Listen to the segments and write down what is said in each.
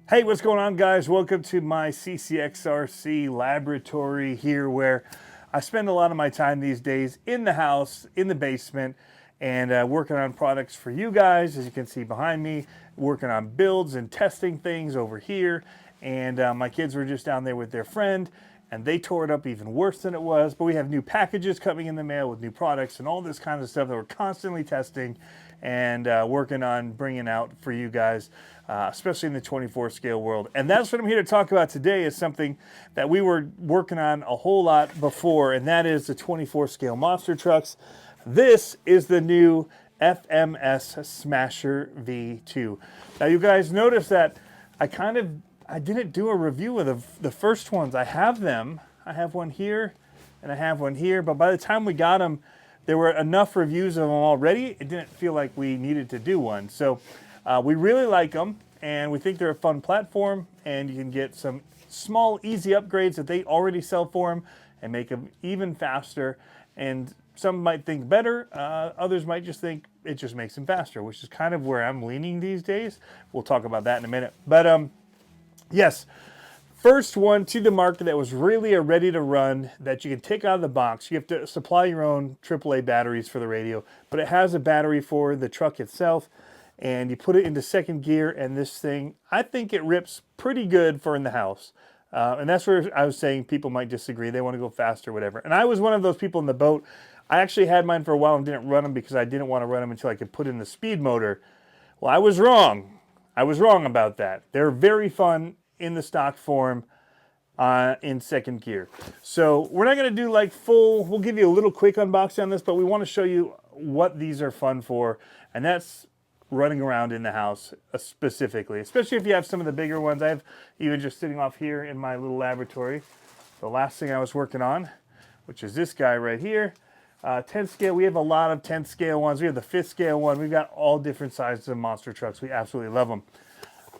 Hey, what's going on, guys? Welcome to my CCxRC laboratory here, where I spend a lot of my time these days in the house, in the basement, and working on products for you guys. As you can see behind me, working on builds and testing things over here. And my kids were just down there with their friend, and they tore it up even worse than it was. But we have new packages coming in the mail with new products and all this kind of stuff that we're constantly testing and working on bringing out for you guys, especially in the 24 scale world. And that's what I'm here to talk about today, is something that we were working on a whole lot before, and that is the 24 scale monster trucks. This is the new FMS Smasher V2. Now, you guys notice that I didn't do a review of the first ones. I have them. I have one here and I have one here, but by the time we got them, there were enough reviews of them already. It didn't feel like we needed to do one. So we really like them, and we think they're a fun platform, and you can get some small, easy upgrades that they already sell for them and make them even faster. And some might think better, others might just think it just makes them faster, which is kind of where I'm leaning these days. We'll talk about that in a minute. But yes, first one to the market that was really a ready to run, that you can take out of the box. You have to supply your own AAA batteries for the radio, but it has a battery for the truck itself, and you put it into second gear, and this thing, I think it rips pretty good for in the house. And that's where I was saying people might disagree. They want to go faster, whatever. And I was one of those people in the boat. I actually had mine for a while and didn't run them because I didn't want to run them until I could put in the speed motor. Well, I was wrong. I was wrong about that. They're very fun in the stock form in second gear. So we're not going to do like full, we'll give you a little quick unboxing on this, but we want to show you what these are fun for, and that's running around in the house specifically, especially if you have some of the bigger ones. I have even just sitting off here in my little laboratory, the last thing I was working on, which is this guy right here. 10 scale, we have a lot of 10 scale ones. We have the 5th scale one. We've got all different sizes of monster trucks. We absolutely love them.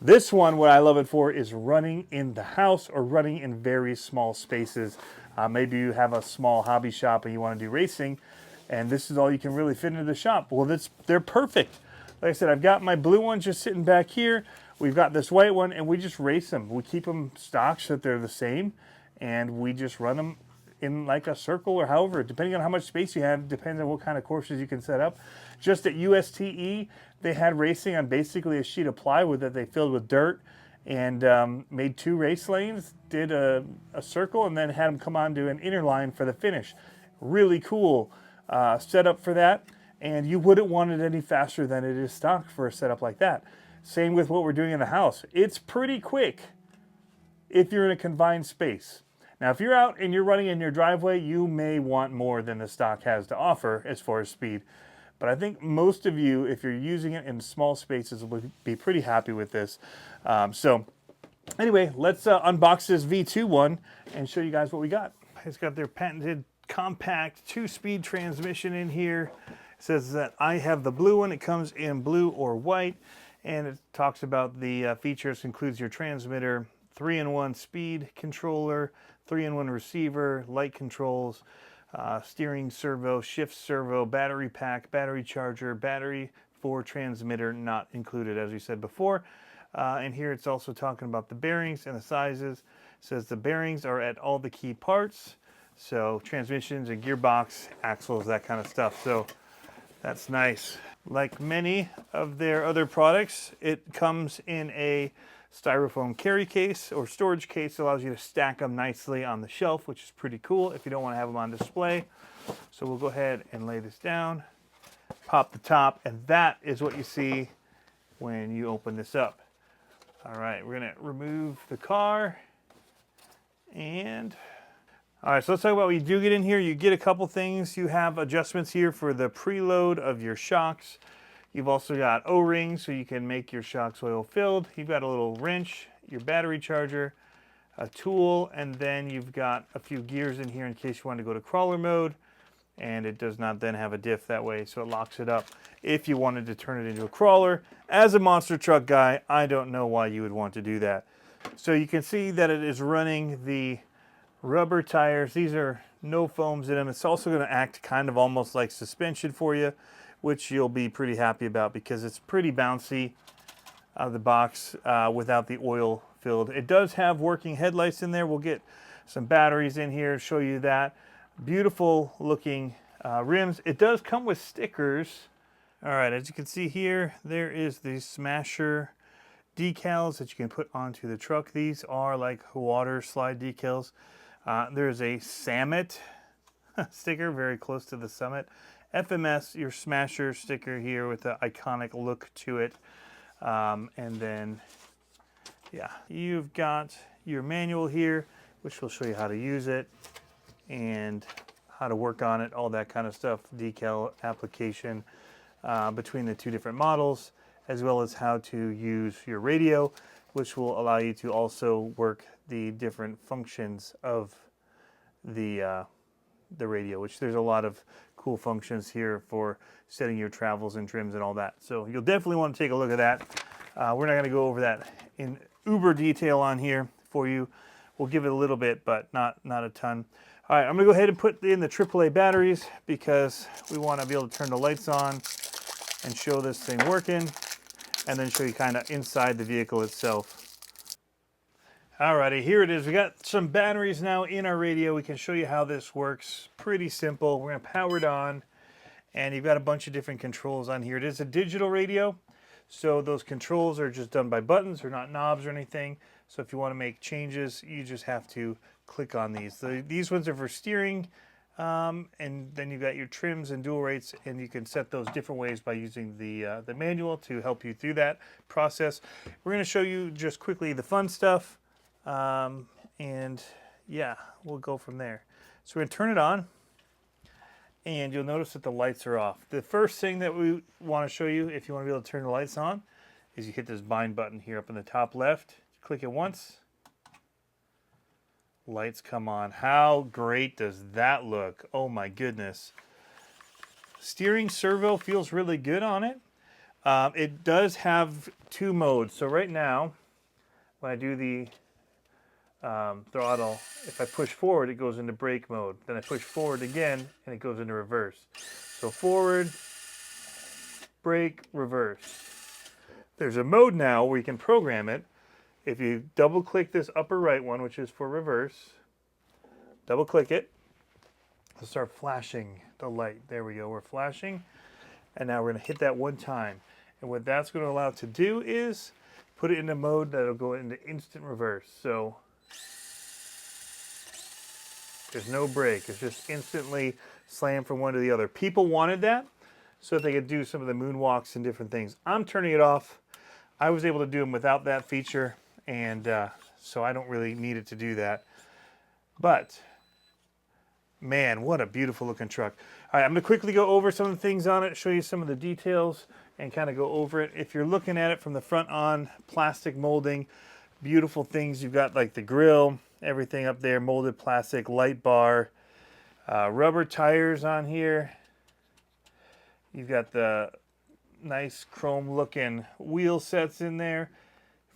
This one, what I love it for, is running in the house or running in very small spaces. Maybe you have a small hobby shop and you want to do racing, and this is all you can really fit into the shop. Well, they're perfect. Like I said, I've got my blue one just sitting back here. We've got this white one, and we just race them. We keep them stock so that they're the same, and we just run them in like a circle or however, depending on how much space you have, depends on what kind of courses you can set up. Just at USTE, they had racing on basically a sheet of plywood that they filled with dirt, and made 2 race lanes, did a circle, and then had them come on to an inner line for the finish. Really cool setup for that, and you wouldn't want it any faster than it is stock for a setup like that. Same with what we're doing in the house. It's pretty quick if you're in a confined space. Now, if you're out and you're running in your driveway, you may want more than the stock has to offer as far as speed. But I think most of you, if you're using it in small spaces, will be pretty happy with this. So anyway, let's unbox this V2 one and show you guys what we got. It's got their patented compact 2-speed transmission in here. It says that I have the blue one. It comes in blue or white, and it talks about the features. Includes your transmitter, 3-in-1 speed controller, 3-in-1 receiver, light controls, steering servo, shift servo, battery pack, battery charger, battery for transmitter not included, as we said before. And here it's also talking about the bearings and the sizes. It says the bearings are at all the key parts, so transmissions and gearbox, axles, that kind of stuff. So that's nice. Like many of their other products, it comes in a styrofoam carry case or storage case. That allows you to stack them nicely on the shelf, which is pretty cool if you don't want to have them on display. So we'll go ahead and lay this down, pop the top, and that is what you see when you open this up. All right, we're gonna remove the car, and all right, so let's talk about what you do get in here. You get a couple things. You have adjustments here for the preload of your shocks. You've also got O-rings so you can make your shocks oil filled. You've got a little wrench, your battery charger, a tool, and then you've got a few gears in here in case you want to go to crawler mode. And it does not then have a diff that way, so it locks it up if you wanted to turn it into a crawler. As a monster truck guy, I don't know why you would want to do that. So you can see that it is running the rubber tires. These are no foams in them. It's also going to act kind of almost like suspension for you, which you'll be pretty happy about because it's pretty bouncy. out of the box without the oil filled. It does have working headlights in there. We'll get some batteries in here to show you that. Beautiful looking rims. It does come with stickers. All right, as you can see here, there is the Smasher decals that you can put onto the truck. These are like water slide decals. There's a Summit sticker very close to the Summit. FMS, your Smasher sticker here with the iconic look to it. And then, yeah, you've got your manual here, which will show you how to use it and how to work on it, all that kind of stuff, decal application between the two different models, as well as how to use your radio, which will allow you to also work the different functions of the radio, which there's a lot of cool functions here for setting your travels and trims and all that. So you'll definitely want to take a look at that. We're not going to go over that in uber detail on here for you. We'll give it a little bit, but not a ton. All right, I'm going to go ahead and put in the AAA batteries because we want to be able to turn the lights on and show this thing working, and then show you kind of inside the vehicle itself. Alrighty, here it is. We got some batteries now in our radio. We can show you how this works. Pretty simple. We're going to power it on, and you've got a bunch of different controls on here. It is a digital radio, so those controls are just done by buttons. They're not knobs or anything. So if you want to make changes, you just have to click on these. These ones are for steering, and then you've got your trims and dual rates, and you can set those different ways by using the manual to help you through that process. We're going to show you just quickly the fun stuff, and yeah, we'll go from there. So we're going to turn it on, and you'll notice that the lights are off. The first thing that we want to show you, if you want to be able to turn the lights on, is you hit this bind button here up in the top left. Click it once. Lights come on. How great does that look? Oh my goodness. Steering servo feels really good on it. It does have two modes. So right now, when I do the throttle, if I push forward, it goes into brake mode. Then I push forward again, and it goes into reverse. So forward, brake, reverse. There's a mode now where you can program it. If you double click this upper right one, which is for reverse, double click it, it'll start flashing the light. There we go, we're flashing. And now we're going to hit that one time. And what that's going to allow it to do is put it into mode that'll go into instant reverse. So there's no brake, it's just instantly slam from one to the other. People wanted that so that they could do some of the moonwalks and different things. I'm turning it off. I was able to do them without that feature. And so I don't really need it to do that. But, man, what a beautiful looking truck. All right, I'm going to quickly go over some of the things on it, show you some of the details, and kind of go over it. If you're looking at it from the front on, plastic molding, beautiful things. You've got like the grill, everything up there, molded plastic, light bar, rubber tires on here. You've got the nice chrome looking wheel sets in there.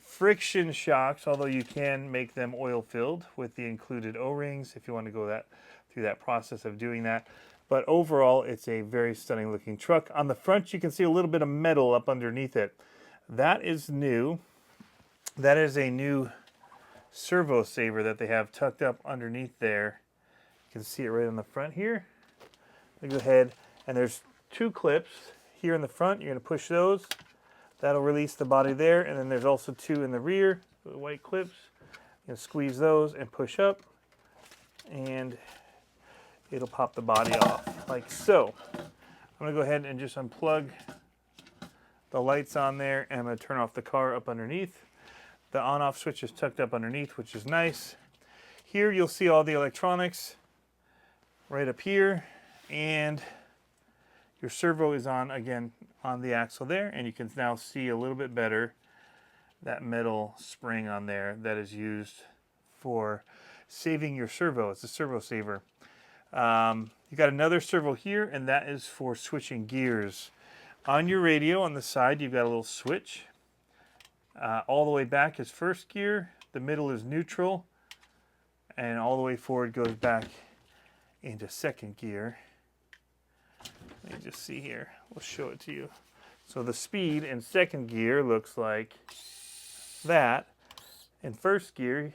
Friction shocks, although you can make them oil filled with the included O-rings if you want to go through that process of doing that. But overall, it's a very stunning looking truck. On the front, you can see a little bit of metal up underneath it. That is new. That is a new servo saver that they have tucked up underneath there. You can see it right on the front here. Let me go ahead, and there's two clips here in the front. You're going to push those. That'll release the body there, and then there's also two in the rear, the white clips. You can squeeze those and push up, and it'll pop the body off, like so. I'm gonna go ahead and just unplug the lights on there, and I'm gonna turn off the car up underneath. The on-off switch is tucked up underneath, which is nice. Here you'll see all the electronics right up here, and your servo is on, again, on the axle there, and you can now see a little bit better that metal spring on there that is used for saving your servo. It's a servo saver. You got another servo here, and that is for switching gears. On your radio on the side, you've got a little switch. All the way back is first gear, the middle is neutral, and all the way forward goes back into second gear. Let me just see here. We'll show it to you. So the speed in second gear looks like that. In first gear,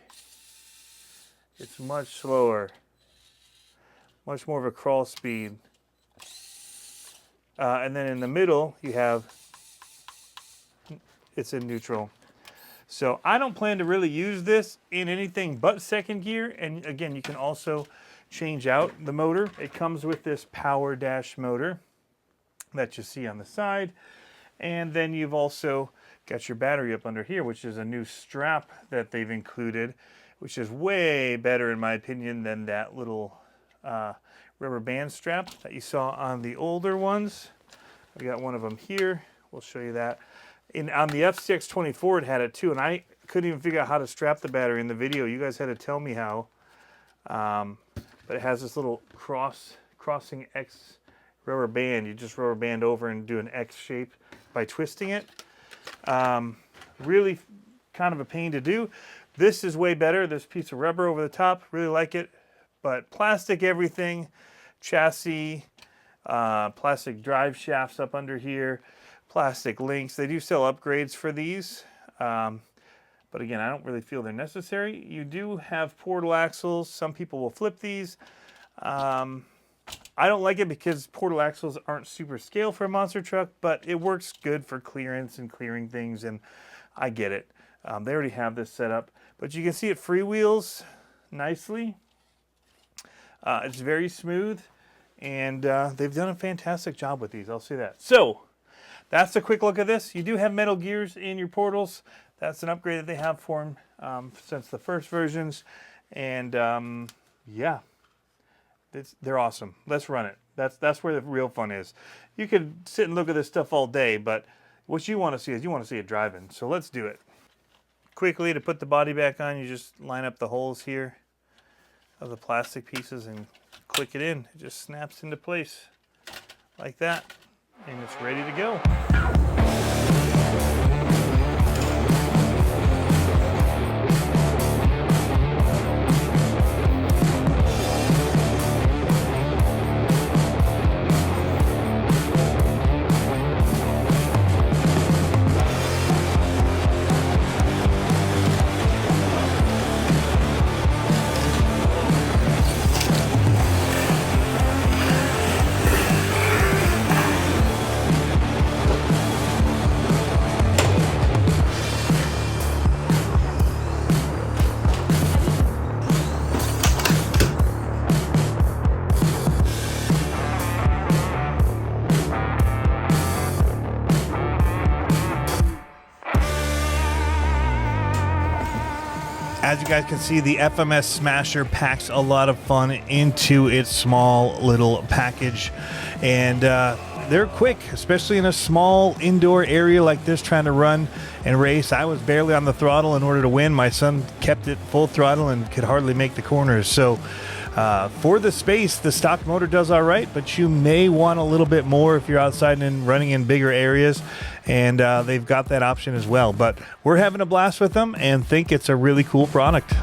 it's much slower, much more of a crawl speed. And then in the middle, you have, it's in neutral. So I don't plan to really use this in anything but second gear. And again, you can also change out the motor. It comes with this power dash motor that you see on the side. And then you've also got your battery up under here, which is a new strap that they've included, which is way better in my opinion than that little rubber band strap that you saw on the older ones. I got one of them here. We'll show you that. On the FCX24 it had it too, and I couldn't even figure out how to strap the battery in the video. You guys had to tell me how. But it has this little crossing X rubber band. You just rubber band over and do an X shape by twisting it. Really kind of a pain to do. This is way better. There's a piece of rubber over the top. Really like it. But plastic everything, chassis, plastic drive shafts up under here, plastic links. They do sell upgrades for these. But again, I don't really feel they're necessary. You do have portal axles. Some people will flip these. I don't like it because portal axles aren't super scale for a monster truck, but it works good for clearance and clearing things, and I get it. They already have this set up, but you can see it freewheels nicely. It's very smooth, and they've done a fantastic job with these, I'll say that. So, that's a quick look at this. You do have metal gears in your portals. That's an upgrade that they have for them since the first versions, and yeah. They're awesome. Let's run it. That's where the real fun is. You could sit and look at this stuff all day, but what you want to see is you want to see it driving. So let's do it. Quickly, to put the body back on, you just line up the holes here of the plastic pieces and click it in. It just snaps into place like that, and it's ready to go. As you guys can see, the FMS Smasher packs a lot of fun into its small little package, and they're quick, especially in a small indoor area like this trying to run and race. I was barely on the throttle in order to win. My son kept it full throttle and could hardly make the corners. So for the space, the stock motor does all right, but you may want a little bit more if you're outside and running in bigger areas, and they've got that option as well. But we're having a blast with them and think it's a really cool product.